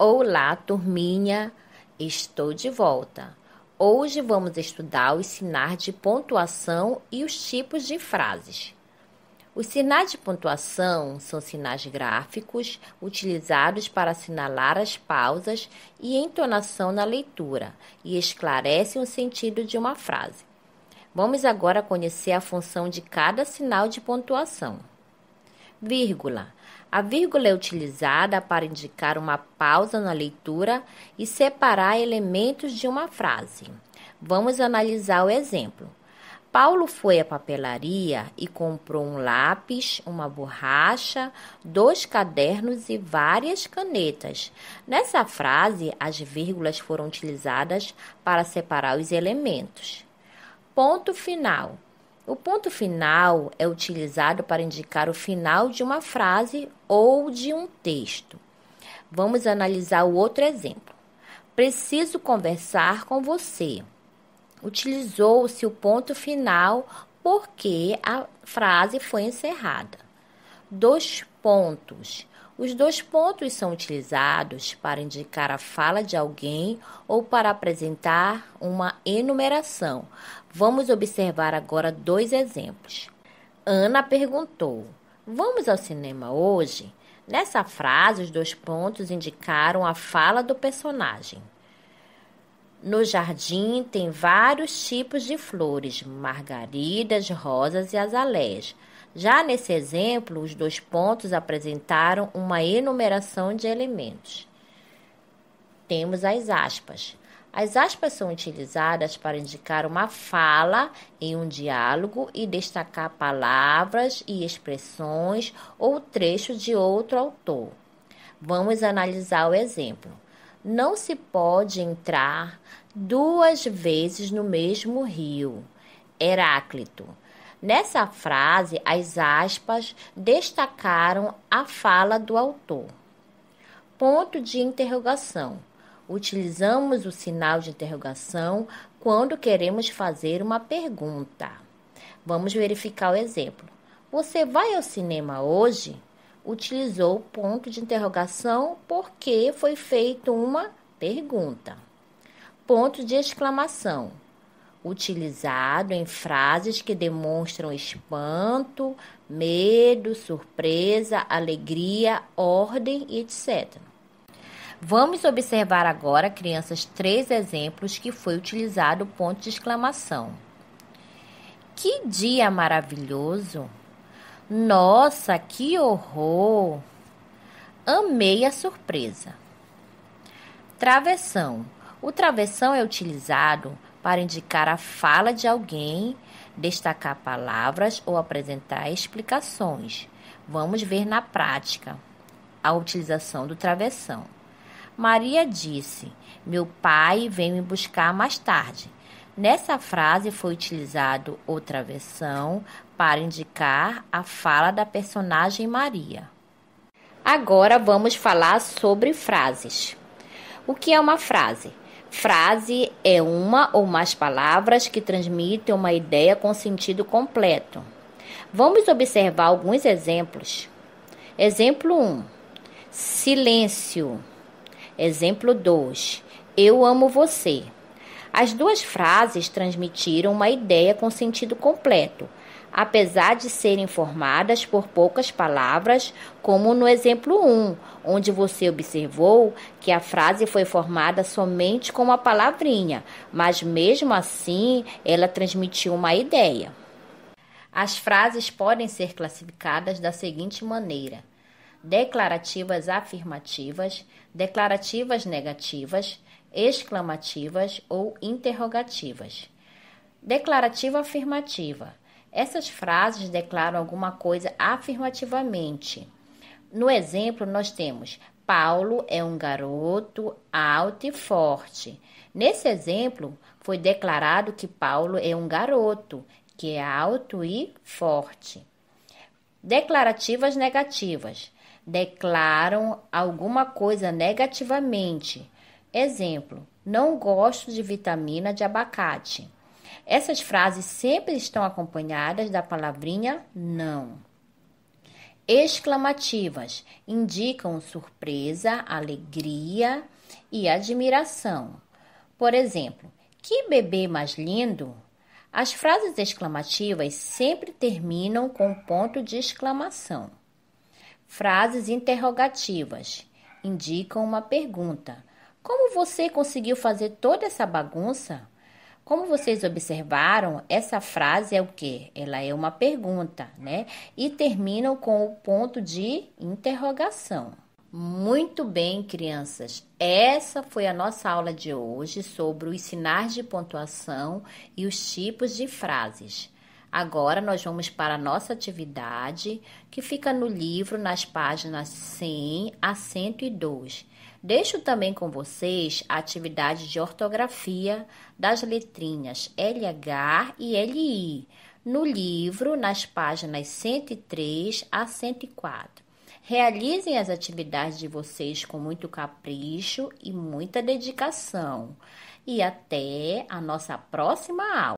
Olá, turminha! Estou de volta. Hoje vamos estudar os sinais de pontuação e os tipos de frases. Os sinais de pontuação são sinais gráficos utilizados para assinalar as pausas e entonação na leitura e esclarecem o sentido de uma frase. Vamos agora conhecer a função de cada sinal de pontuação. Vírgula. A vírgula é utilizada para indicar uma pausa na leitura e separar elementos de uma frase. Vamos analisar o exemplo. Paulo foi à papelaria e comprou um lápis, uma borracha, 2 cadernos e várias canetas. Nessa frase, as vírgulas foram utilizadas para separar os elementos. Ponto final. O ponto final é utilizado para indicar o final de uma frase ou de um texto. Vamos analisar o outro exemplo. Preciso conversar com você. Utilizou-se o ponto final porque a frase foi encerrada. 2 pontos. Os 2 pontos são utilizados para indicar a fala de alguém ou para apresentar uma enumeração. Vamos observar agora 2 exemplos. Ana perguntou: vamos ao cinema hoje? Nessa frase, os 2 pontos indicaram a fala do personagem. No jardim tem vários tipos de flores, margaridas, rosas e azaleias. Já nesse exemplo, os 2 pontos apresentaram uma enumeração de elementos. Temos as aspas. As aspas são utilizadas para indicar uma fala em um diálogo e destacar palavras e expressões ou trechos de outro autor. Vamos analisar o exemplo. Não se pode entrar 2 vezes no mesmo rio. Heráclito. Nessa frase, as aspas destacaram a fala do autor. Ponto de interrogação. Utilizamos o sinal de interrogação quando queremos fazer uma pergunta. Vamos verificar o exemplo. Você vai ao cinema hoje? Utilizou o ponto de interrogação porque foi feita uma pergunta. Ponto de exclamação. Utilizado em frases que demonstram espanto, medo, surpresa, alegria, ordem, etc. Vamos observar agora, crianças, 3 exemplos que foi utilizado o ponto de exclamação. Que dia maravilhoso! Nossa, que horror! Amei a surpresa. Travessão. O travessão é utilizado para indicar a fala de alguém, destacar palavras ou apresentar explicações. Vamos ver na prática a utilização do travessão. Maria disse: meu pai vem me buscar mais tarde. Nessa frase foi utilizado o travessão para indicar a fala da personagem Maria. Agora vamos falar sobre frases. O que é uma frase? Frase é uma ou mais palavras que transmitem uma ideia com sentido completo. Vamos observar alguns exemplos. Exemplo 1. Silêncio. Exemplo 2. Eu amo você. As 2 frases transmitiram uma ideia com sentido completo, apesar de serem formadas por poucas palavras, como no exemplo 1, onde você observou que a frase foi formada somente com uma palavrinha, mas mesmo assim ela transmitiu uma ideia. As frases podem ser classificadas da seguinte maneira: declarativas afirmativas, declarativas negativas, exclamativas ou interrogativas. Declarativa afirmativa. Essas frases declaram alguma coisa afirmativamente. No exemplo, nós temos: Paulo é um garoto alto e forte. Nesse exemplo, foi declarado que Paulo é um garoto que é alto e forte. Declarativas negativas. Declaram alguma coisa negativamente. Exemplo: não gosto de vitamina de abacate. Essas frases sempre estão acompanhadas da palavrinha não. Exclamativas indicam surpresa, alegria e admiração. Por exemplo, que bebê mais lindo! As frases exclamativas sempre terminam com ponto de exclamação. Frases interrogativas indicam uma pergunta. Como você conseguiu fazer toda essa bagunça? Como vocês observaram, essa frase é o quê? Ela é uma pergunta, né? E terminam com o ponto de interrogação. Muito bem, crianças. Essa foi a nossa aula de hoje sobre os sinais de pontuação e os tipos de frases. Agora nós vamos para a nossa atividade, que fica no livro nas páginas 100 a 102. Deixo também com vocês a atividade de ortografia das letrinhas LH e LI, no livro nas páginas 103 a 104. Realizem as atividades de vocês com muito capricho e muita dedicação. E até a nossa próxima aula.